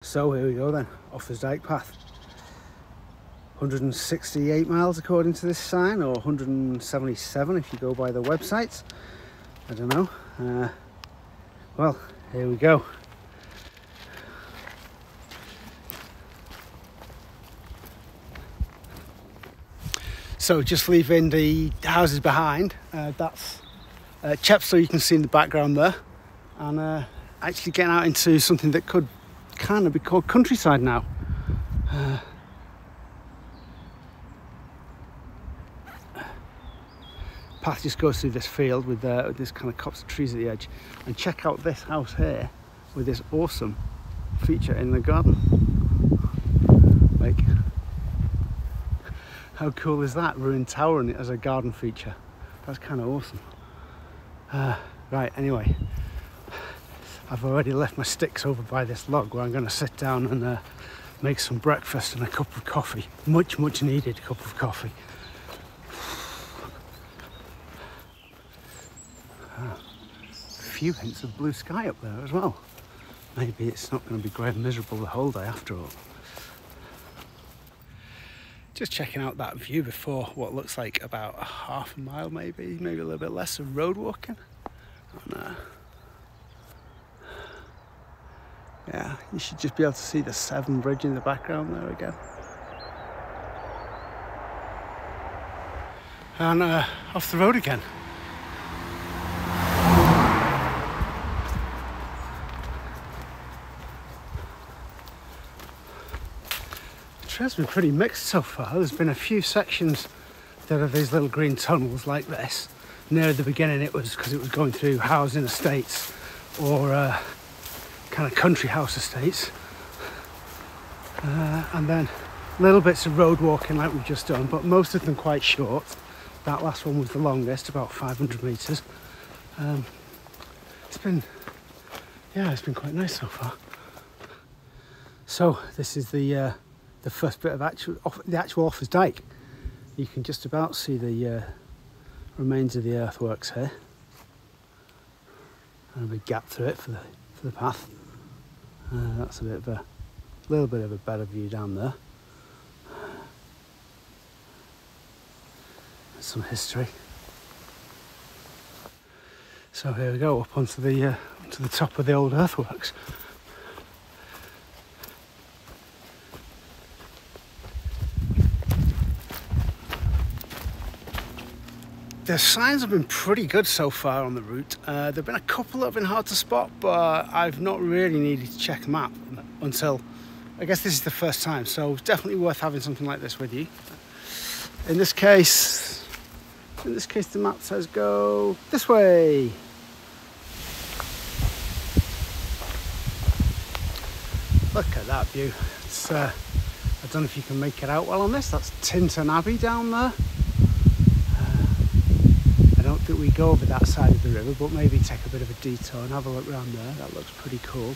So here we go then, Offa's Dyke path. 168 miles according to this sign, or 177 if you go by the websites. I don't know. Well, here we go. So just leaving the houses behind, that's Chepstow you can see in the background there, and actually getting out into something that could kind of be called countryside now. Path just goes through this field with this kind of copse of trees at the edge, and check out this house here with this awesome feature in the garden. Like, how cool is that? Ruined tower and it as a garden feature. That's kind of awesome. Right, anyway, I've already left my sticks over by this log where I'm going to sit down and make some breakfast and a cup of coffee. Much needed cup of coffee. A few hints of blue sky up there as well. Maybe it's not going to be grey and miserable the whole day after all. Just checking out that view before what looks like about a half a mile, maybe a little bit less of road walking. And, yeah, you should just be able to see the Severn Bridge in the background there again. And off the road again. The trail's been pretty mixed so far. There's been a few sections that are these little green tunnels like this. Near the beginning it was because it was going through housing estates or kind of country house estates, and then little bits of road walking like we've just done, but most of them quite short. That last one was the longest, about 500 metres. It's been quite nice so far. So this is the first bit of the actual Offa's Dyke. You can just about see the remains of the earthworks here, and a big gap through it for the path. That's a little bit of a better view down there. There's some history. So here we go, up onto the top of the old earthworks. The signs have been pretty good so far on the route. There have been a couple that have been hard to spot, but I've not really needed to check a map until, I guess this is the first time, so it's definitely worth having something like this with you. In this case the map says go this way. Look at that view. It's, I don't know if you can make it out well on this. That's Tintern Abbey down there. I don't think we go over that side of the river, but maybe take a bit of a detour and have a look around there. That looks pretty cool.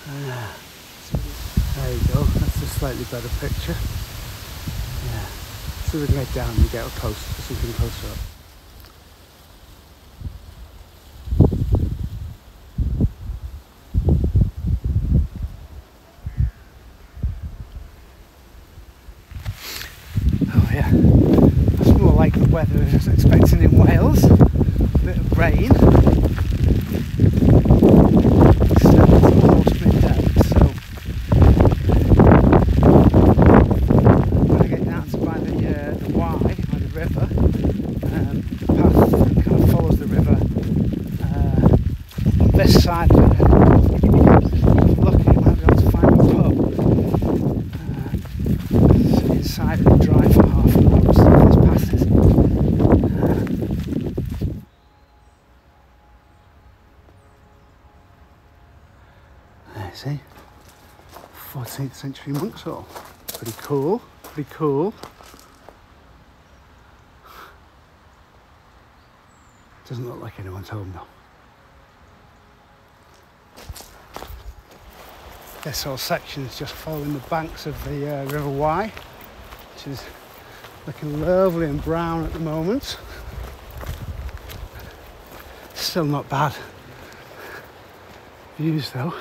There you go, that's a slightly better picture. Yeah. So we can get down and get something closer up. Oh yeah, that's more like the weather I was expecting in Wales. A bit of rain. It's almost midday, so when I get down to by the Wye, by the river, the path kind of follows the river on this side of it. If I'm lucky, I might be able to find a pub. So inside of the drive for half an hour, so this passes. See, 14th century monks hall. Pretty cool, pretty cool. Doesn't look like anyone's home though. This whole section is just following the banks of the River Wye, which is looking lovely and brown at the moment. Still not bad views though.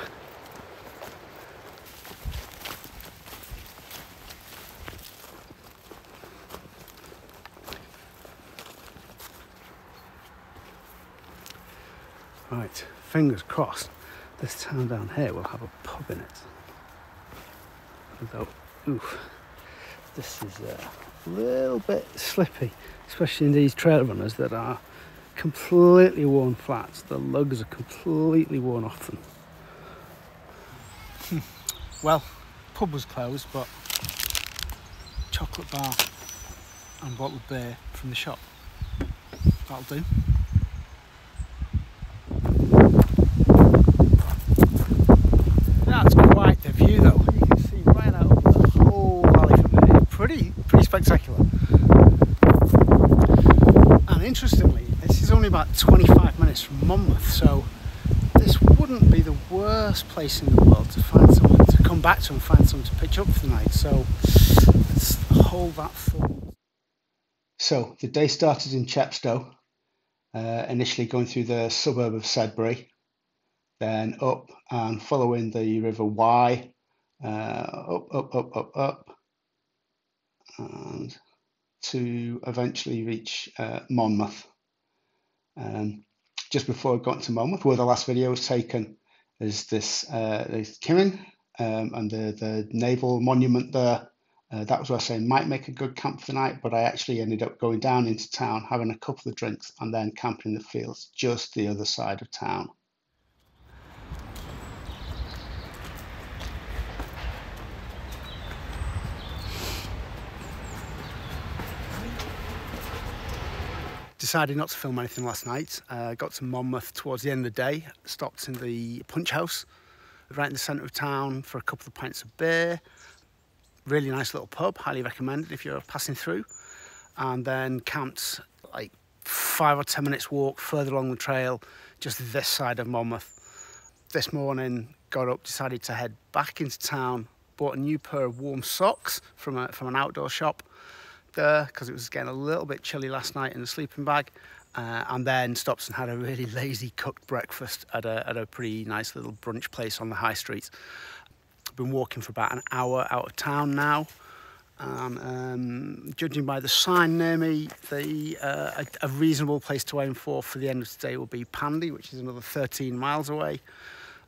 Right, fingers crossed this town down here will have a pub in it. Although, oof, this is a little bit slippy, especially in these trail runners that are completely worn flat. The lugs are completely worn off them. Well, pub was closed, but chocolate bar and bottle of beer from the shop. That'll do. That's quite the view though. You can see right out over the whole valley from here. Pretty spectacular. And interestingly, this is only about 25 minutes from Monmouth, so this wouldn't be the worst place in the world to find someone to come back to and find someone to pitch up for the night. So let's hold that thought. So the day started in Chepstow, initially going through the suburb of Sedbury, then up and following the River Wye, up, and to eventually reach Monmouth. Just before I got to Monmouth, where the last video was taken, is this Kirin and the naval monument there. That was where I say might make a good camp for the night, but I actually ended up going down into town, having a couple of drinks, and then camping in the fields just the other side of town. Decided not to film anything last night. Got to Monmouth towards the end of the day, stopped in the Punch House right in the centre of town for a couple of pints of beer. Really nice little pub, highly recommended if you're passing through. And then camped like 5 or 10 minutes walk further along the trail, just this side of Monmouth. This morning, got up, decided to head back into town, bought a new pair of warm socks from an outdoor shop there because it was getting a little bit chilly last night in the sleeping bag, and then stopped and had a really lazy cooked breakfast at a pretty nice little brunch place on the high street. I've been walking for about an hour out of town now, and judging by the sign near me, a reasonable place to aim for the end of today will be Pandy, which is another 13 miles away.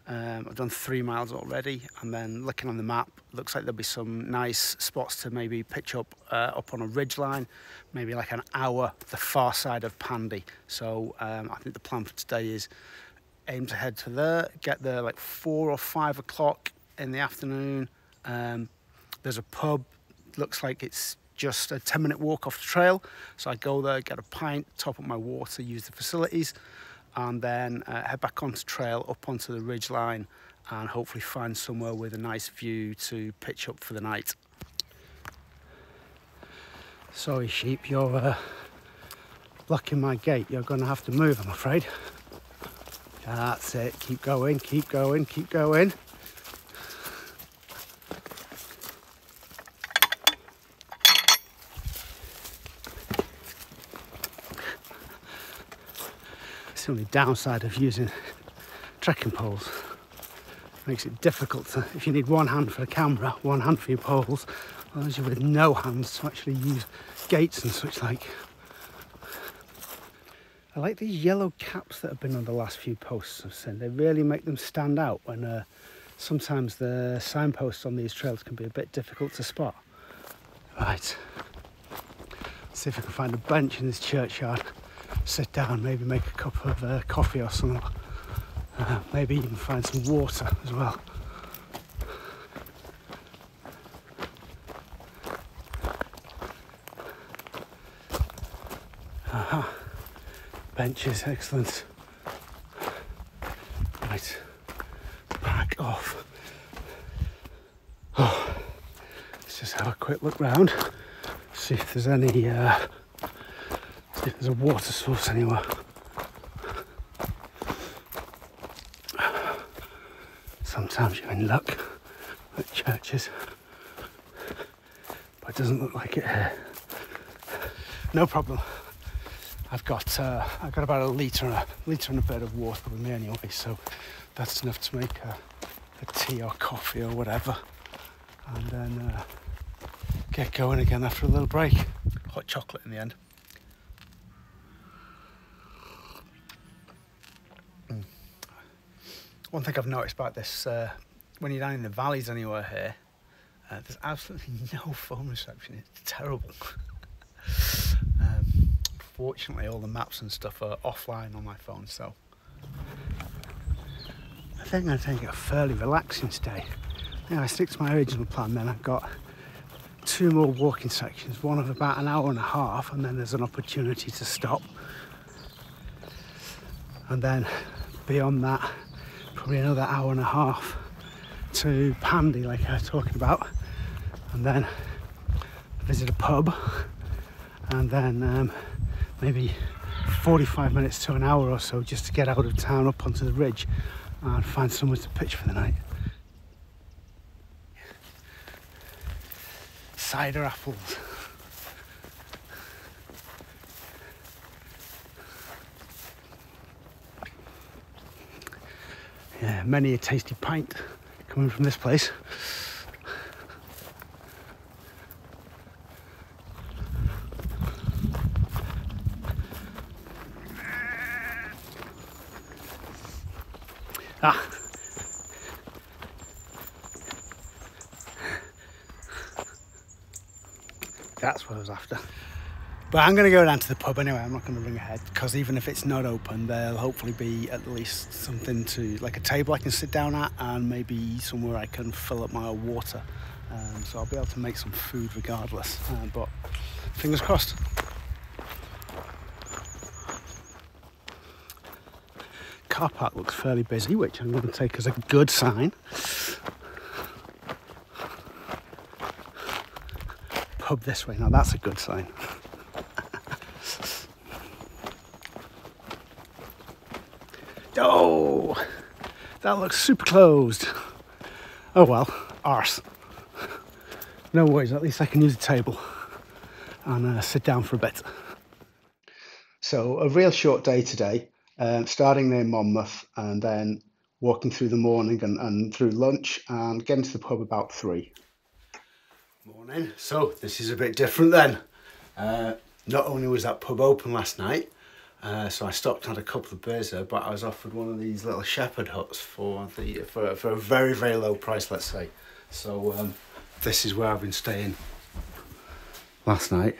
I've done 3 miles already, and then looking on the map, looks like there'll be some nice spots to maybe pitch up on a ridge line, maybe like an hour the far side of Pandy. So I think the plan for today is aim to head to there, get there like 4 or 5 o'clock in the afternoon. There's a pub, looks like it's just a 10-minute walk off the trail, so I go there, get a pint, top up my water, use the facilities, and then head back onto trail up onto the ridge line and hopefully find somewhere with a nice view to pitch up for the night. Sorry sheep, you're blocking my gate. You're going to have to move, I'm afraid. That's it, keep going, keep going, keep going. The only downside of using trekking poles. Makes it difficult to, if you need one hand for the camera, one hand for your poles, otherwise you're with no hands to actually use gates and such like. I like these yellow caps that have been on the last few posts I've seen. They really make them stand out when sometimes the signposts on these trails can be a bit difficult to spot. Right, let's see if I can find a bench in this churchyard. Sit down, maybe make a cup of coffee or something. Maybe even find some water as well. Aha, benches, excellent. Right, back off. Oh, let's just have a quick look round, see if there's any there's a water source anywhere. Sometimes you're in luck at churches, but it doesn't look like it here. No problem. I've got about a litre and a bit of water with me anyway, so that's enough to make a tea or coffee or whatever, and then get going again after a little break. Hot chocolate in the end. One thing I've noticed about this, when you're down in the valleys anywhere here, there's absolutely no phone reception. It's terrible. Fortunately, all the maps and stuff are offline on my phone, so I think I'm going to take a fairly relaxing stay. Yeah, I stick to my original plan. Then I've got 2 more walking sections, one of about an hour and a half, and then there's an opportunity to stop. And then beyond that, probably another hour and a half to Pandy, like I was talking about, and then visit a pub, and then maybe 45 minutes to an hour or so just to get out of town up onto the ridge and find somewhere to pitch for the night. Cider apples. Yeah, many a tasty pint coming from this place. Ah. That's what I was after. But I'm going to go down to the pub anyway. I'm not going to ring ahead, because even if it's not open, there'll hopefully be at least something to, like a table I can sit down at, and maybe somewhere I can fill up my water. So I'll be able to make some food regardless. But fingers crossed. Car park looks fairly busy, which I'm going to take as a good sign. Pub this way, now that's a good sign. Oh, that looks super closed. Oh well, arse. No worries, at least I can use a table and sit down for a bit. So a real short day today. Starting near Monmouth and then walking through the morning and through lunch and getting to the pub about 3. Morning. So this is a bit different then. Not only was that pub open last night, so I stopped and had a couple of beers there, but I was offered one of these little shepherd huts for a very, very low price, let's say. So this is where I've been staying last night.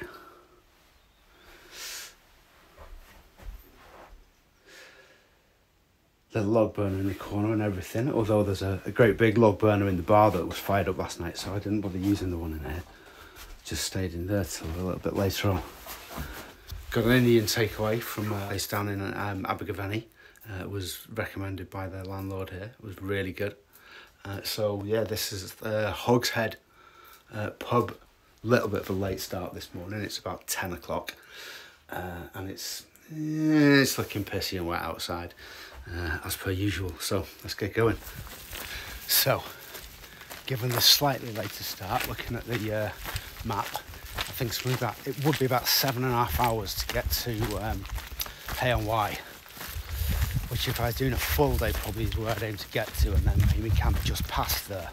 Little log burner in the corner and everything, although there's a great big log burner in the bar that was fired up last night, so I didn't bother using the one in here. Just stayed in there till a little bit later on. Got an Indian takeaway from a place down in Abergavenny. It was recommended by their landlord here. It was really good. So yeah, this is Hog's Head pub. Little bit of a late start this morning. It's about 10 o'clock and it's looking pissy and wet outside. As per usual, so let's get going. So, given the slightly later start, looking at the map, I think it would be about 7.5 hours to get to Hay-on-Wye, which if I was doing a full day probably is where I'd aim to get to, and then maybe camp just past there.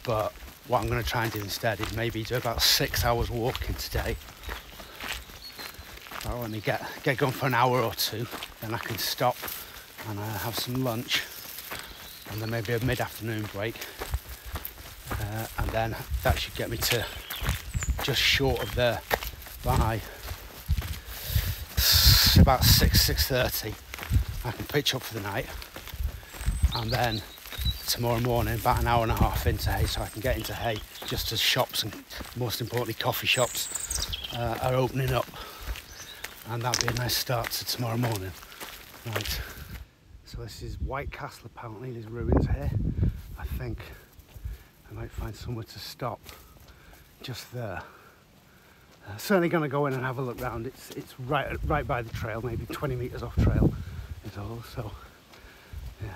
But what I'm going to try and do instead is maybe do about 6 hours walking today. That'll let me get going for an hour or two, then I can stop and have some lunch, and then maybe a mid-afternoon break, and then that should get me to just short of there by about 6:30. I can pitch up for the night, and then tomorrow morning about an hour and a half into Hay, so I can get into Hay just as shops and most importantly coffee shops are opening up. And that'll be a nice start to tomorrow morning. Right, so this is White Castle apparently, there's ruins here. I think I might find somewhere to stop just there. Certainly going to go in and have a look round. It's right by the trail, maybe 20 metres off trail is all, so yeah.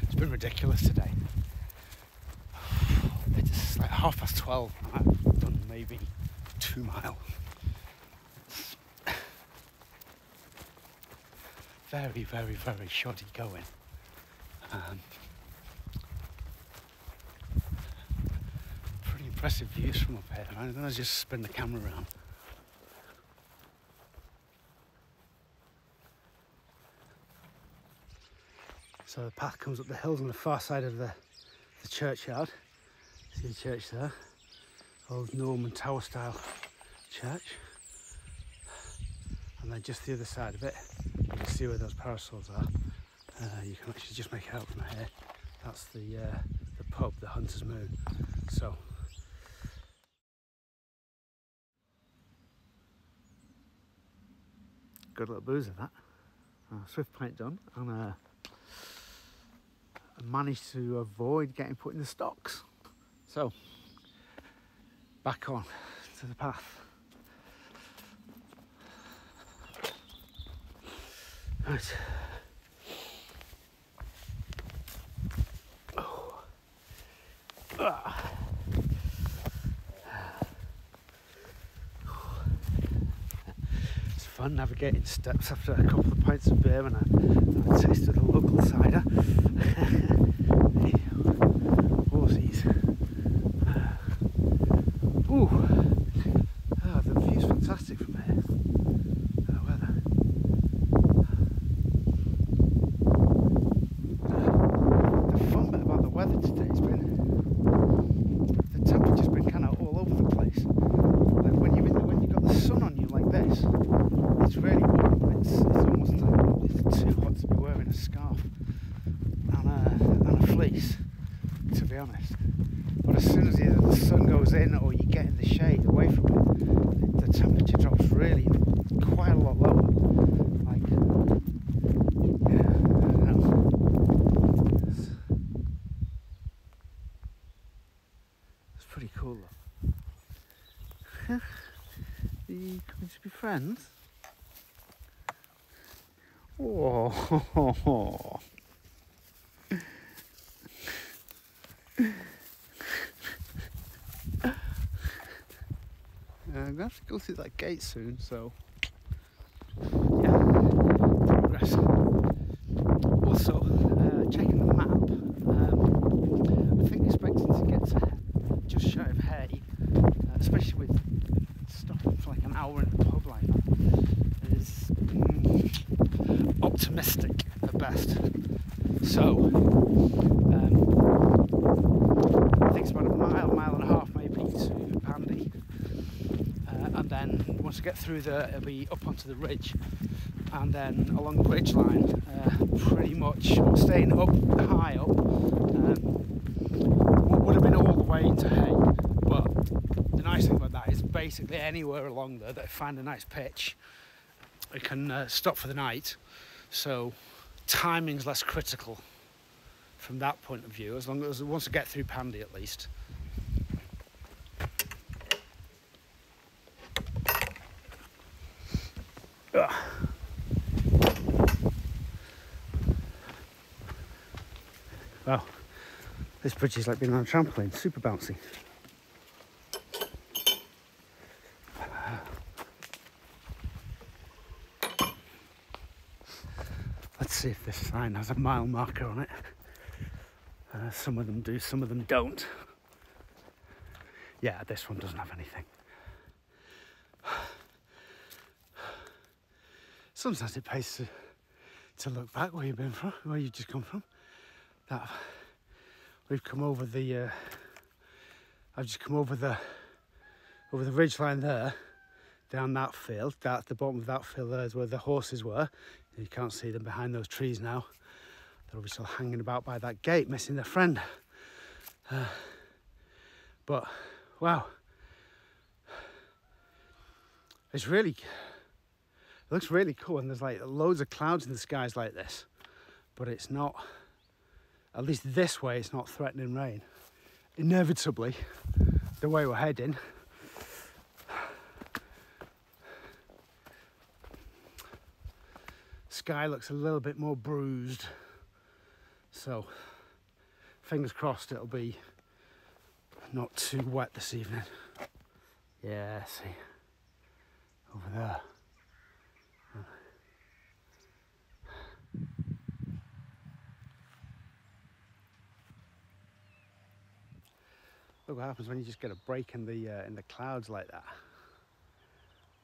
It's been ridiculous today. It's like 12:30 12, I've done maybe 2 miles. Very, very, very shoddy going. Pretty impressive views from up here. I'm going to just spin the camera around. So the path comes up the hills on the far side of the churchyard. See the church there? Old Norman tower style church. And then just the other side of it, you can see where those parasols are. You can actually just make it out from here. That's the pub, the Hunter's Moon. So good little boozer that. Swift pint done, and I managed to avoid getting put in the stocks. So back on to the path. Right. Oh. It's fun navigating steps after a couple of pints of beer and a taste of the local cider. Horsies. Ooh. Oh, the view's fantastic from here. The weather. The fun bit about the weather today has been the temperature's been kind of all over the place. Like when you've got the sun on you like this, it's really warm, but it's almost like it's too hot to be wearing a scarf and a fleece, to be honest. But as soon as either the sun goes in or you get in the shade away from it, the temperature drops really quite a lot lower. Like, yeah, I don't know. It's pretty cool though. Are you coming to be friends? Oh. I'm going to have to go through that gate soon, so yeah, progress. Also, checking the map, I think expecting to get to just shy of Hay, especially with stopping for like an hour in the pub like that, is optimistic at best. So, I think it's about a mile and a half maybe to Pandy. And then once I get through there, it'll be up onto the ridge, and then along the ridge line, pretty much staying up high up. Would have been all the way into Hay, but the nice thing about that is basically anywhere along there that I find a nice pitch, I can stop for the night. So timing's less critical from that point of view, as long as once I get through Pandy at least. Wow, this bridge is like being on a trampoline, super bouncy. Let's see if this sign has a mile marker on it. Some of them do, some of them don't. Yeah, this one doesn't have anything. Sometimes it pays to look back where you've been from, where you've just come from. That we've come over the I've just come over the ridge line there, down that field. That at the bottom of that field there is where the horses were. You can't see them behind those trees now. They'll be still hanging about by that gate, missing their friend. But wow, it looks really cool, and there's like loads of clouds in the skies like this, but it's not, at least this way, it's not threatening rain. Inevitably, the way we're heading, sky looks a little bit more bruised, so fingers crossed it'll be not too wet this evening. Yeah, see, over there. Look what happens when you just get a break in the clouds like that.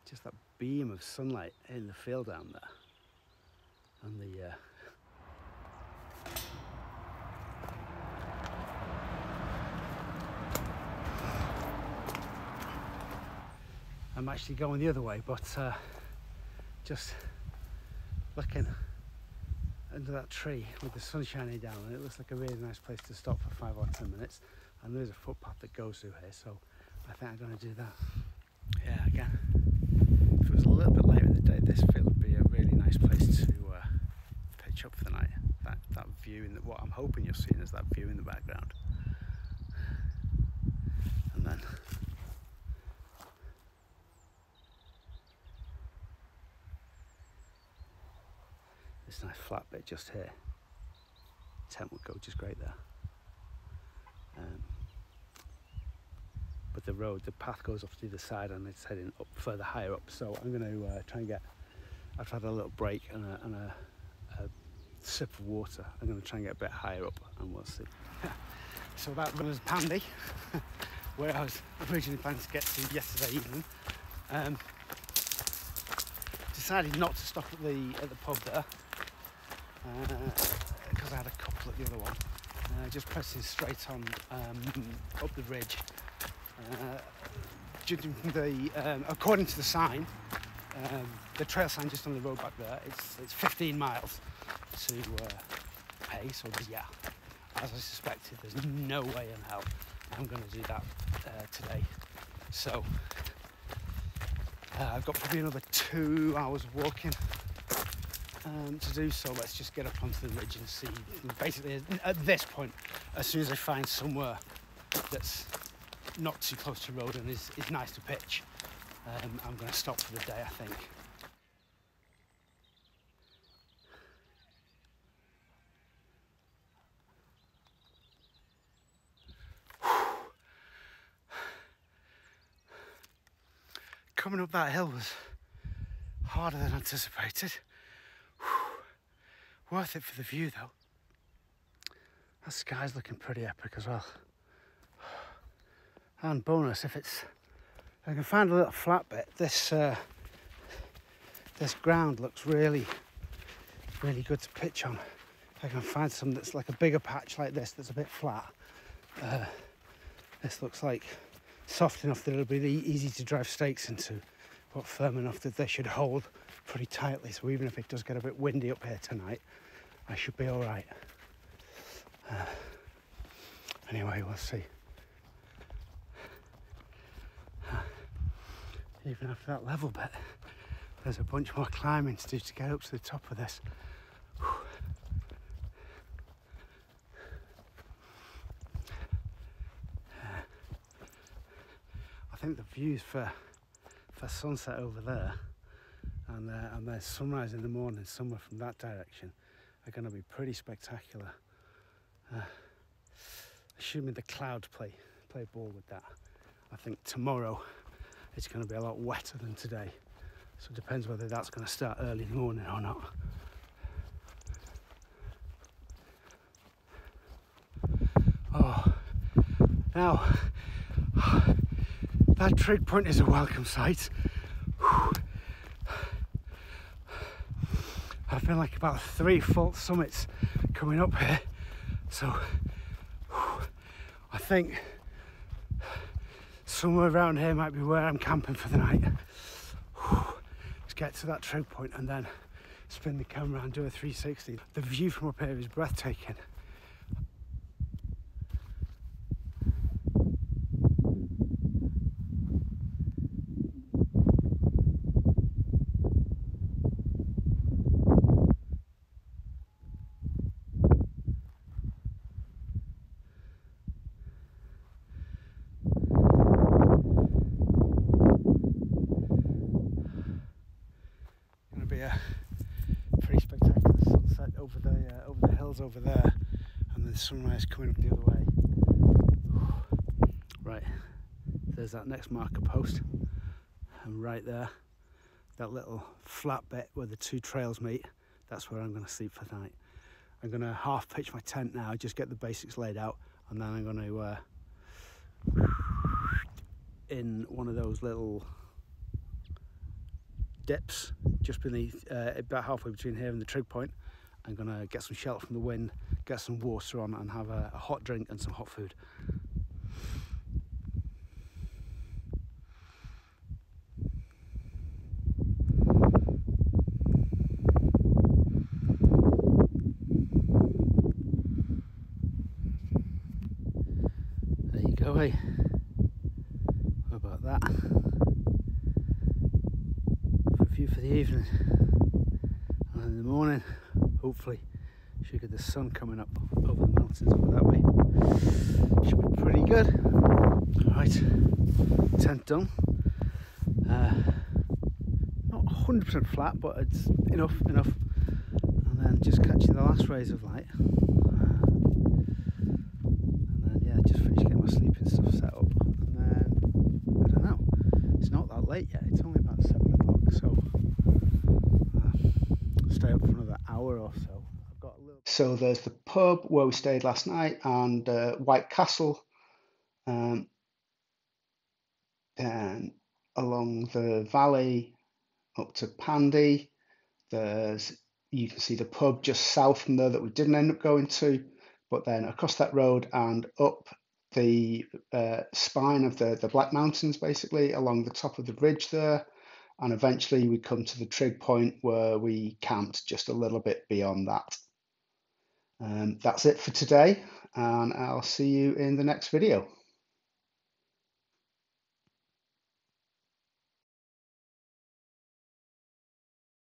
Just that beam of sunlight in the field down there, and the I'm actually going the other way, but just looking under that tree with the sun shining down, and it looks like a really nice place to stop for 5 or 10 minutes. And there's a footpath that goes through here, so I think I'm going to do that. Yeah, again, if it was a little bit later in the day, this field would be a really nice place to pitch up for the night. That view, in what I'm hoping you're seeing is that view in the background. And then this nice flat bit just here. Tent would go just great there. But the path goes off to the side and it's heading up further higher up. So I'm going to try and get, after I've had a little break and a sip of water, I'm going to try and get a bit higher up and we'll see. So that run was Pandy, where I was originally planning to get to yesterday evening. Decided not to stop at the pub there because I had a couple at the other one. Just pressing straight on up the ridge. Judging from according to the sign, the trail sign just on the road back there, it's 15 miles to Hay. So yeah, as I suspected, there's no way in hell I'm going to do that today. So I've got probably another 2 hours of walking to do, so let's just get up onto the ridge and see. Basically, at this point, as soon as I find somewhere that's not too close to the road and is nice to pitch, I'm going to stop for the day, I think. Coming up that hill was harder than anticipated. Worth it for the view though. That sky's looking pretty epic as well. And bonus, if I can find a little flat bit, this ground looks really good to pitch on. If I can find some that's like a bigger patch like this that's a bit flat, this looks like soft enough that it'll be easy to drive stakes into, but firm enough that they should hold pretty tightly. So even if it does get a bit windy up here tonight, I should be all right. Anyway, we'll see. Even after that level bit, there's a bunch more climbing to do to get up to the top of this. I think the views for sunset over there and the sunrise in the morning somewhere from that direction are going to be pretty spectacular. Assuming the clouds play ball with that. I think tomorrow it's going to be a lot wetter than today, so it depends whether that's going to start early in the morning or not. Oh, now that trig point is a welcome sight. I've been like about 3 full summits coming up here, so I think somewhere around here might be where I'm camping for the night. Let's get to that trig point and then spin the camera and do a 360. The view from up here is breathtaking. Over the hills over there, and the sunrise coming up the other way. Right, there's that next marker post, and right there, that little flat bit where the two trails meet, that's where I'm going to sleep for the night. I'm going to half pitch my tent now, just get the basics laid out, and then I'm going to in one of those little dips just beneath, about halfway between here and the trig point. I'm going to get some shelter from the wind, get some water on, and have a hot drink and some hot food. There you go, eh? What about that? For a view for the evening. And then in the morning, hopefully, should get the sun coming up over the mountains over that way. Should be pretty good. Right, tent done. Not 100% flat, but it's enough. And then just catching the last rays of light. And then yeah, just finish getting my sleeping stuff set up. And then I don't know. It's not that late yet. It's only about 7 o'clock, so stay up for another hour or so. I've got a little. So there's the pub where we stayed last night, and White Castle. Then along the valley up to Pandy, you can see the pub just south from there that we didn't end up going to, but then across that road and up the spine of the Black Mountains, basically along the top of the ridge there, and eventually we come to the trig point where we camped just a little bit beyond that. That's it for today, and I'll see you in the next video.